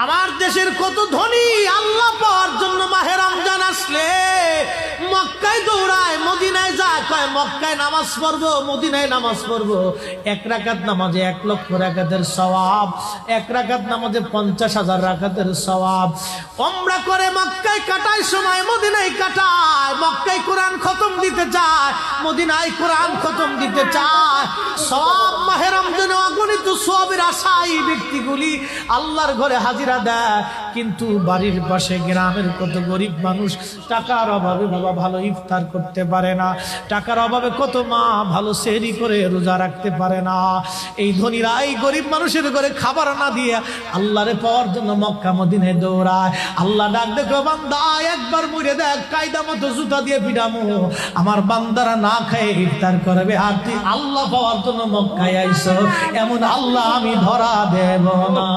আমার দেশের কত ধনী আল্লাহ পাওয়ার জন্য মাহে রমজান আসলে মক্কায় দৌড়ায়, মদিনায় যায়, কয় মক্কায় নামাজ পড়বো, মদিনায় নামাজ পড়বো। এক রাকাত নামাজে 1 লক্ষ রাকাতের সওয়াব, এক রাকাত নামাজে 50,000 রাকাতের সওয়াব। উমরা করে মক্কায় কাটায় সময় মদিনায় কাটায়, মক্কায় কোরআন খতম দিতে চায়, মদিনায় কোরআন খতম দিতে চায়। সওয়াব মাহে রমজানে অগণিত সওয়াবের আশায় ব্যক্তিগুলি আল্লাহর ঘরে হাজিরা দেয়, কিন্তু বাড়ির পাশে গ্রামের কত গরিব মানুষ টাকার অভাবে বাবা ভালো ইফতার করতে পারে না, টাকার অভাবে কত মা ভালো সেহরি করে রোজা রাখতে পারে না। এই ধনীরা এই গরিব মানুষের ঘরে খাবার না দিয়ে আল্লাহরে পাওয়ার জন্য মক্কা মদিনায় দৌড়ায়। আল্লাহ ডাক দেখো, বান্দা একবার মরে দেখ, কায়দা মতো জুতা দিয়ে পিটামো, আমার বান্দারা না খেয়ে ইফতার করবে, আর তুই আল্লাহ পাওয়ার জন্য মক্কায় আইছো, এমন আল্লাহ আমি ধরা দেব না।